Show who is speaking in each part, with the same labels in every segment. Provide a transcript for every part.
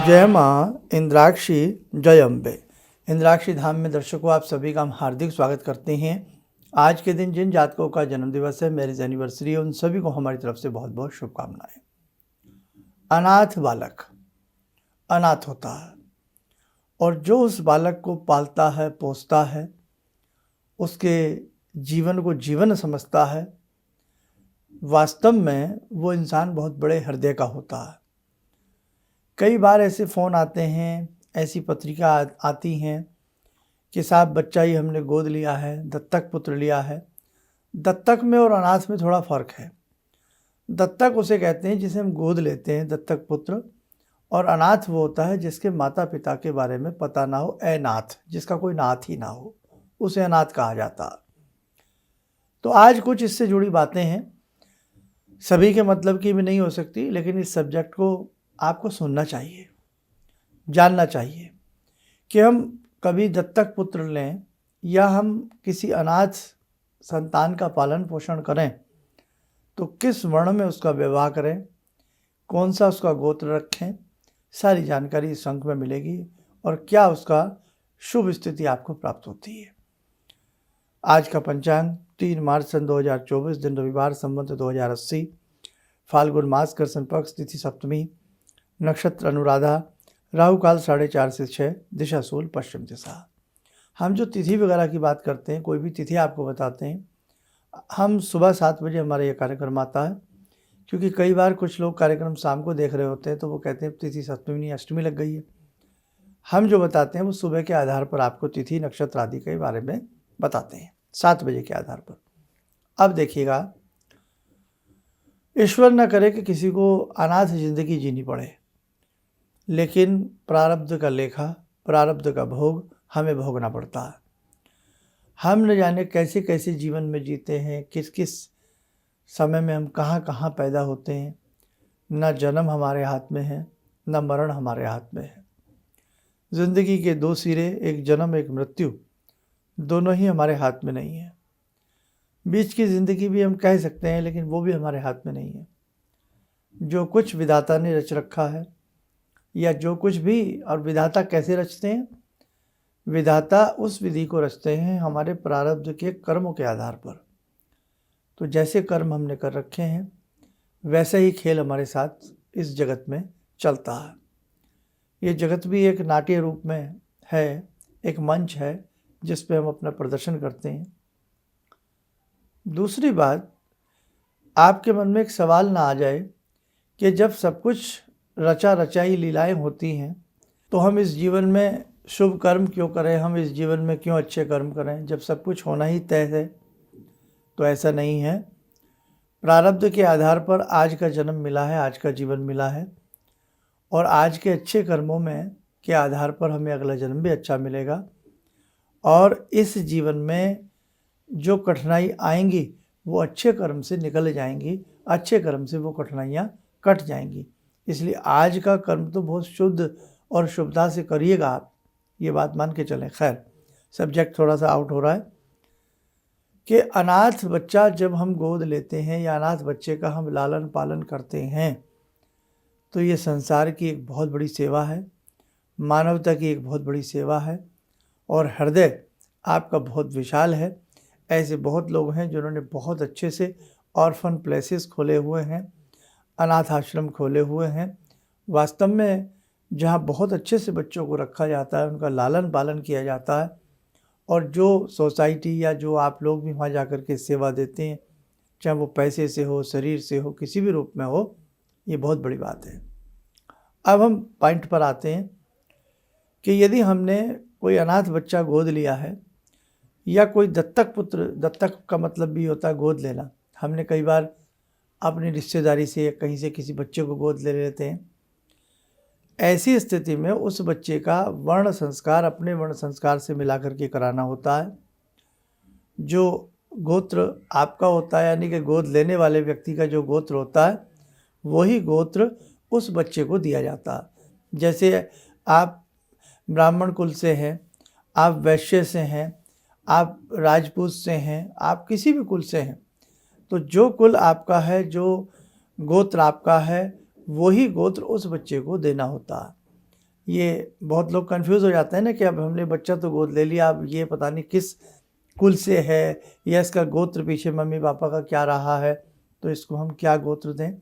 Speaker 1: जय माँ इंद्राक्षी जय अम्बे। इंद्राक्षी धाम में दर्शकों आप सभी का हम हार्दिक स्वागत करते हैं। आज के दिन जिन जातकों का जन्म दिवस है, मैरिज एनिवर्सरी है, उन सभी को हमारी तरफ से बहुत बहुत शुभकामनाएं। अनाथ बालक अनाथ होता है और जो उस बालक को पालता है, पोसता है, उसके जीवन को जीवन समझता है, वास्तव में वो इंसान बहुत बड़े हृदय का होता है। कई बार ऐसे फ़ोन आते हैं, ऐसी पत्रिका आती हैं कि साहब बच्चा ही हमने गोद लिया है, दत्तक पुत्र लिया है। दत्तक में और अनाथ में थोड़ा फ़र्क है। दत्तक उसे कहते हैं जिसे हम गोद लेते हैं, दत्तक पुत्र, और अनाथ वो होता है जिसके माता पिता के बारे में पता ना हो, अनाथ, जिसका कोई नाथ ही ना हो, उसे अनाथ कहा जाता है। तो आज कुछ इससे जुड़ी बातें हैं, सभी के मतलब की भी नहीं हो सकती, लेकिन इस सब्जेक्ट को आपको सुनना चाहिए, जानना चाहिए कि हम कभी दत्तक पुत्र लें या हम किसी अनाथ संतान का पालन पोषण करें तो किस वर्ण में उसका विवाह करें, कौन सा उसका गोत्र रखें, सारी जानकारी इस अंक में मिलेगी और क्या उसका शुभ स्थिति आपको प्राप्त होती है। आज का पंचांग 3 मार्च सन 2024, दिन रविवार, संवत 2080, फाल्गुन मास, कृष्ण पक्ष, तिथि सप्तमी, नक्षत्र अनुराधा, राहु काल 4:30 से 6, दिशा सूल पश्चिम दिशा। हम जो तिथि वगैरह की बात करते हैं, कोई भी तिथि आपको बताते हैं, हम सुबह 7 बजे हमारा ये कार्यक्रम आता है, क्योंकि कई बार कुछ लोग कार्यक्रम शाम को देख रहे होते हैं तो वो कहते हैं तिथि सप्तमी नहीं अष्टमी लग गई है। हम जो बताते हैं वो सुबह के आधार पर आपको तिथि नक्षत्र आदि के बारे में बताते हैं, 7 बजे के आधार पर। अब देखिएगा, ईश्वर न करे कि किसी को अनाथ जिंदगी जीनी पड़े, लेकिन प्रारब्ध का लेखा, प्रारब्ध का भोग हमें भोगना पड़ता है। हम न जाने कैसे कैसे जीवन में जीते हैं, किस किस समय में हम कहाँ कहाँ पैदा होते हैं। न जन्म हमारे हाथ में है, न मरण हमारे हाथ में है। ज़िंदगी के 2 सिरे, एक जन्म एक मृत्यु, दोनों ही हमारे हाथ में नहीं है। बीच की ज़िंदगी भी हम कह सकते हैं, लेकिन वो भी हमारे हाथ में नहीं है। जो कुछ विधाता ने रच रखा है, या जो कुछ भी, और विधाता कैसे रचते हैं, विधाता उस विधि को रचते हैं हमारे प्रारब्ध के कर्मों के आधार पर। तो जैसे कर्म हमने कर रखे हैं वैसे ही खेल हमारे साथ इस जगत में चलता है। ये जगत भी एक नाट्य रूप में है, एक मंच है जिस पे हम अपना प्रदर्शन करते हैं। दूसरी बात, आपके मन में एक सवाल ना आ जाए कि जब सब कुछ रचा रचाई लीलाएं होती हैं तो हम इस जीवन में शुभ कर्म क्यों करें, हम इस जीवन में क्यों अच्छे कर्म करें, जब सब कुछ होना ही तय है। तो ऐसा नहीं है। प्रारब्ध के आधार पर आज का जन्म मिला है, आज का जीवन मिला है, और आज के अच्छे कर्मों में के आधार पर हमें अगला जन्म भी अच्छा मिलेगा। और इस जीवन में जो कठिनाई आएंगी वो अच्छे कर्म से निकल जाएंगी, अच्छे कर्म से वो कठिनाइयाँ कट जाएंगी। इसलिए आज का कर्म तो बहुत शुद्ध और शुभता से करिएगा आप, ये बात मान के चलें। खैर, सब्जेक्ट थोड़ा सा आउट हो रहा है कि अनाथ बच्चा जब हम गोद लेते हैं या अनाथ बच्चे का हम लालन पालन करते हैं तो ये संसार की एक बहुत बड़ी सेवा है, मानवता की एक बहुत बड़ी सेवा है, और हृदय आपका बहुत विशाल है। ऐसे बहुत लोग हैं जिन्होंने बहुत अच्छे से ऑर्फन प्लेसेस खोले हुए हैं, अनाथ आश्रम खोले हुए हैं। वास्तव में जहाँ बहुत अच्छे से बच्चों को रखा जाता है, उनका लालन पालन किया जाता है, और जो सोसाइटी या जो आप लोग भी वहाँ जाकर के सेवा देते हैं, चाहे वो पैसे से हो, शरीर से हो, किसी भी रूप में हो, ये बहुत बड़ी बात है। अब हम पॉइंट पर आते हैं कि यदि हमने कोई अनाथ बच्चा गोद लिया है या कोई दत्तक पुत्र, दत्तक का मतलब भी होता है गोद लेना। हमने कई बार अपनी रिश्तेदारी से कहीं से किसी बच्चे को गोद ले लेते हैं। ऐसी स्थिति में उस बच्चे का वर्ण संस्कार अपने वर्ण संस्कार से मिला करके कराना होता है। जो गोत्र आपका होता है, यानी कि गोद लेने वाले व्यक्ति का जो गोत्र होता है, वही गोत्र उस बच्चे को दिया जाता है। जैसे आप ब्राह्मण कुल से हैं, आप वैश्य से हैं, आप राजपूत से हैं, आप किसी भी कुल से हैं, तो जो कुल आपका है, जो गोत्र आपका है, वही गोत्र उस बच्चे को देना होता है। ये बहुत लोग कंफ्यूज हो जाते हैं ना कि अब हमने बच्चा तो गोद ले लिया, अब ये पता नहीं किस कुल से है या इसका गोत्र पीछे मम्मी पापा का क्या रहा है, तो इसको हम क्या गोत्र दें।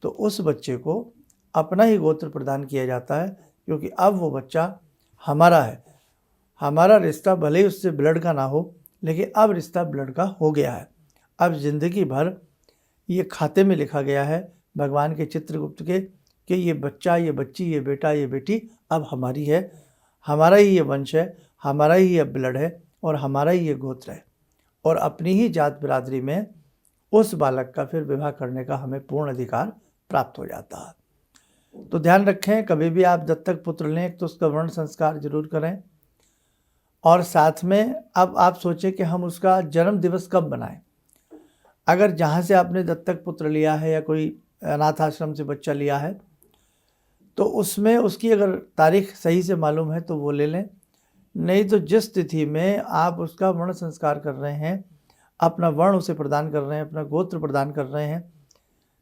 Speaker 1: तो उस बच्चे को अपना ही गोत्र प्रदान किया जाता है, क्योंकि अब वो बच्चा हमारा है। हमारा रिश्ता भले ही उससे ब्लड का ना हो, लेकिन अब रिश्ता ब्लड का हो गया है। अब ज़िंदगी भर ये खाते में लिखा गया है भगवान के चित्रगुप्त के कि ये बच्चा, ये बच्ची, ये बेटा, ये बेटी अब हमारी है, हमारा ही ये वंश है, हमारा ही ये ब्लड है और हमारा ही ये गोत्र है। और अपनी ही जात बिरादरी में उस बालक का फिर विवाह करने का हमें पूर्ण अधिकार प्राप्त हो जाता है। तो ध्यान रखें, कभी भी आप दत्तक पुत्र लें तो उसका वर्ण संस्कार जरूर करें। और साथ में अब आप सोचें कि हम उसका जन्म दिवस कब बनाएं। अगर जहाँ से आपने दत्तक पुत्र लिया है या कोई अनाथ आश्रम से बच्चा लिया है, तो उसमें उसकी अगर तारीख सही से मालूम है तो वो ले लें। नहीं तो जिस तिथि में आप उसका वर्ण संस्कार कर रहे हैं, अपना वर्ण उसे प्रदान कर रहे हैं, अपना गोत्र प्रदान कर रहे हैं,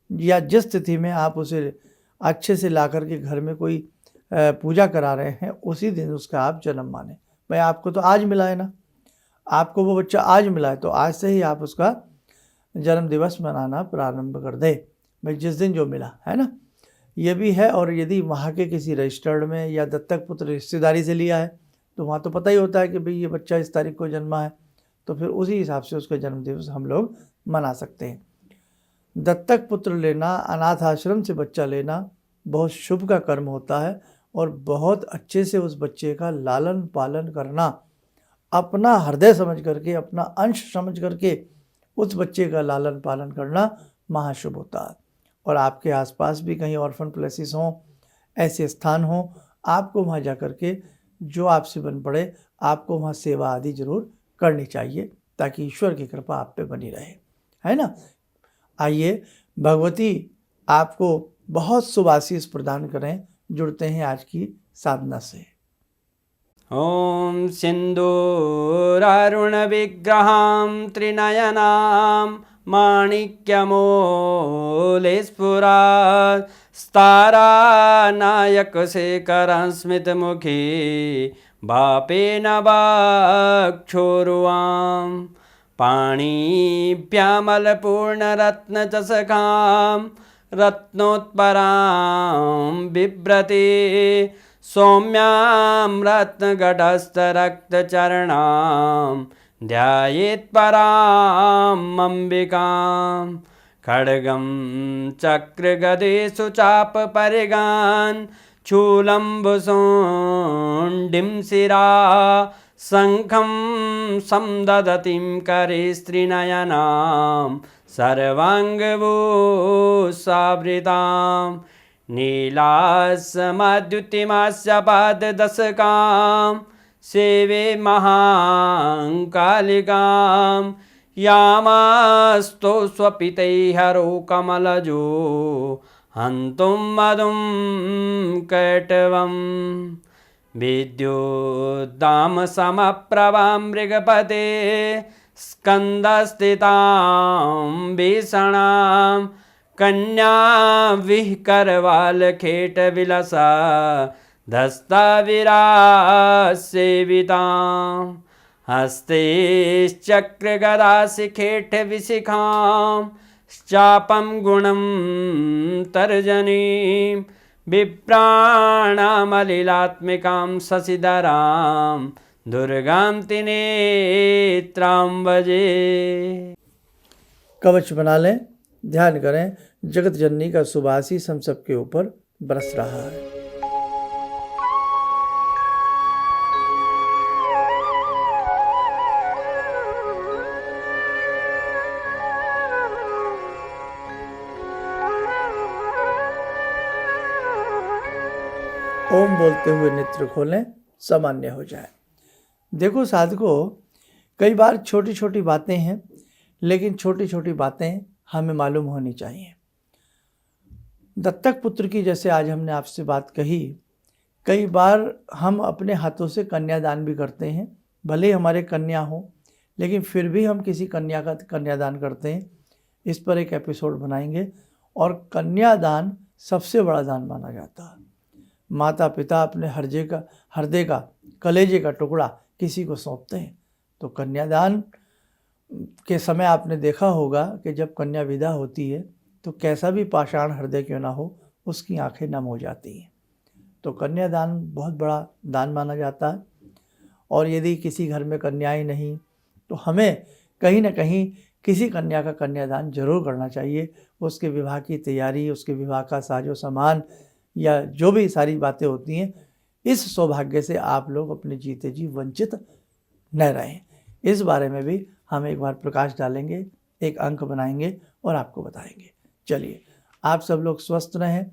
Speaker 1: या जिस तिथि में आप उसे अच्छे से ला कर के घर में कोई पूजा करा रहे हैं, उसी दिन उसका आप जन्म माने। भाई आपको तो आज मिला है ना, आपको वो बच्चा आज मिला है, तो आज से ही आप उसका जन्म दिवस मनाना प्रारंभ कर दें। भाई जिस दिन जो मिला है ना, ये भी है। और यदि वहाँ के किसी रजिस्टर्ड में या दत्तक पुत्र रिश्तेदारी से लिया है, तो वहाँ तो पता ही होता है कि भाई ये बच्चा इस तारीख को जन्मा है, तो फिर उसी हिसाब से उसका जन्म दिवस हम लोग मना सकते हैं। दत्तक पुत्र लेना, अनाथ आश्रम से बच्चा लेना बहुत शुभ का कर्म होता है, और बहुत अच्छे से उस बच्चे का लालन पालन करना, अपना हृदय समझ करके, अपना अंश समझ करके उस बच्चे का लालन पालन करना महाशुभ होता है। और आपके आसपास भी कहीं ऑर्फन प्लेसेस हों, ऐसे स्थान हों, आपको वहाँ जा कर के जो आपसे बन पड़े, आपको वहाँ सेवा आदि जरूर करनी चाहिए, ताकि ईश्वर की कृपा आप पे बनी रहे, है ना। आइए भगवती आपको बहुत शुभ आशीष प्रदान करें। जुड़ते हैं आज की साधना से।
Speaker 2: ॐ सिन्दूरारुणविग्रहां त्रिनयनां माणिक्यमौलिस्फुरात् स्तारानायकशेखरं स्मितमुखी भापेन वाक्षोरुवां पाणिभ्यामलपूर्णरत्नचषकां रत्नोत्परां बिभ्रति सौम्यां रत्नघटस्थरक्तचरणां ध्यायेत्परां अम्बिकां खड्गं चक्रगदेषु चापपरिगान् शूलम्बुशोण्डिं शिरा शङ्खं संदधतीं करे स्त्रीनयनां सर्वाङ्गभूषावृतां नीलास्मद्युतिमास्य पाददशकां सेवे महाकालिकां यामास्तो स्वपितैहरो कमलजो हन्तुं मधुं कैटवम् विद्युद्दामसमप्रभां मृगपते स्कन्दस्थितां भीषणां कन्या विहकरवालखेटविलसा धस्ताविरासेवितां हस्तैश्चक्रगदाशिखेटविशिखां चापं गुणं तर्जनीं विप्राणामलिलात्मिकां शशिधरां दुर्गां त्रिनेत्रां भजे।
Speaker 1: कवच बना लें, ध्यान करें, जगत जननी का शुभ आशीष हम सबके ऊपर बरस रहा है। ओम बोलते हुए नेत्र खोलें, सामान्य हो जाए। देखो साधकों, कई बार छोटी छोटी बातें हैं, लेकिन छोटी छोटी बातें हमें मालूम होनी चाहिए। दत्तक पुत्र की जैसे आज हमने आपसे बात कही, कई बार हम अपने हाथों से कन्यादान भी करते हैं, भले ही हमारे कन्या हो, लेकिन फिर भी हम किसी कन्या का कन्यादान करते हैं। इस पर एक एपिसोड बनाएंगे। और कन्यादान सबसे बड़ा दान माना जाता है। माता पिता अपने हृदय का कलेजे का टुकड़ा किसी को सौंपते हैं। तो कन्यादान के समय आपने देखा होगा कि जब कन्या विदा होती है तो कैसा भी पाषाण हृदय क्यों ना हो, उसकी आंखें नम हो जाती हैं। तो कन्यादान बहुत बड़ा दान माना जाता है। और यदि किसी घर में कन्याएं नहीं तो हमें कहीं ना कहीं किसी कन्या का कन्यादान जरूर करना चाहिए। उसके विवाह की तैयारी, उसके विवाह का साजो सामान या जो भी सारी बातें होती हैं, इस सौभाग्य से आप लोग अपने जीते जी वंचित न रहें। इस बारे में भी हम एक बार प्रकाश डालेंगे, एक अंक बनाएंगे और आपको बताएंगे। चलिए, आप सब लोग स्वस्थ रहें,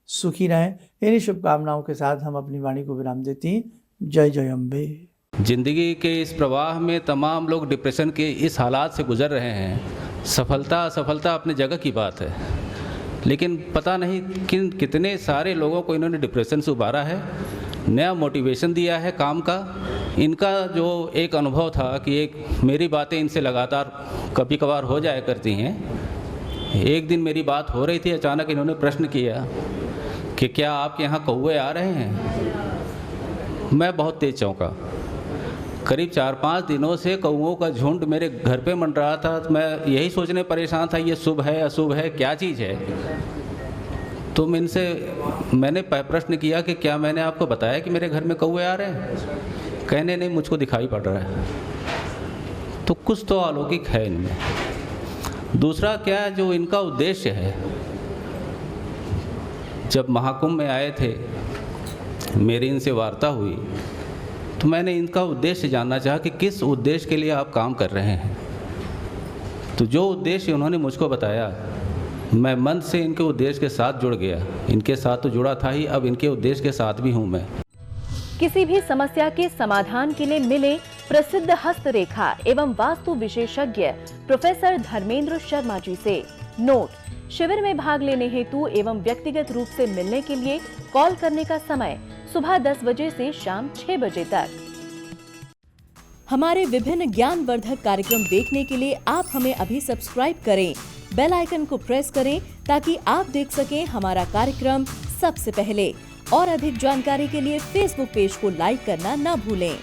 Speaker 1: सुखी रहें। इन्हीं शुभकामनाओं के साथ हम अपनी वाणी को विराम देती हैं। जय जय अम्बे।
Speaker 3: जिंदगी के इस प्रवाह में तमाम लोग डिप्रेशन के इस हालात से गुजर रहे हैं। सफलता असफलता अपनी जगह की बात है, लेकिन पता नहीं कितने सारे लोगों को इन्होंने डिप्रेशन से उबारा है, नया मोटिवेशन दिया है काम का। इनका जो एक अनुभव था कि एक मेरी बातें इनसे लगातार कभी कभार हो जाया करती हैं। एक दिन मेरी बात हो रही थी, अचानक इन्होंने प्रश्न किया कि क्या आपके यहाँ कौवे आ रहे हैं। मैं बहुत तेज चौंका। करीब 4-5 दिनों से कौओं का झुंड मेरे घर पे मंडरा था। तो मैं यही सोचने परेशान था, ये शुभ है अशुभ है, क्या चीज़ है। तो मैंने प्रश्न किया कि क्या मैंने आपको बताया कि मेरे घर में कौवे आ रहे हैं। कहने नहीं, मुझको दिखाई पड़ रहा है। तो कुछ तो अलौकिक है इनमें। दूसरा क्या, जो इनका उद्देश्य है, जब महाकुंभ में आए थे, मेरी इनसे वार्ता हुई तो मैंने इनका उद्देश्य जानना चाहा कि किस उद्देश्य के लिए आप काम कर रहे हैं। तो जो उद्देश्य उन्होंने मुझको बताया, मैं मन से इनके उद्देश्य के साथ जुड़ गया। इनके साथ तो जुड़ा था ही, अब इनके उद्देश्य के साथ भी हूँ मैं।
Speaker 4: किसी भी समस्या के समाधान के लिए मिले प्रसिद्ध हस्तरेखा एवं वास्तु विशेषज्ञ प्रोफेसर धर्मेंद्र शर्मा जी से। नोट: शिविर में भाग लेने हेतु एवं व्यक्तिगत रूप से मिलने के लिए कॉल करने का समय सुबह 10 बजे से शाम 6 बजे तक। हमारे विभिन्न ज्ञानवर्धक कार्यक्रम देखने के लिए आप हमें अभी सब्सक्राइब करें, बेल आइकन को प्रेस करें ताकि आप देख सकें हमारा कार्यक्रम सबसे पहले। और अधिक जानकारी के लिए फेसबुक पेज को लाइक करना न भूलें।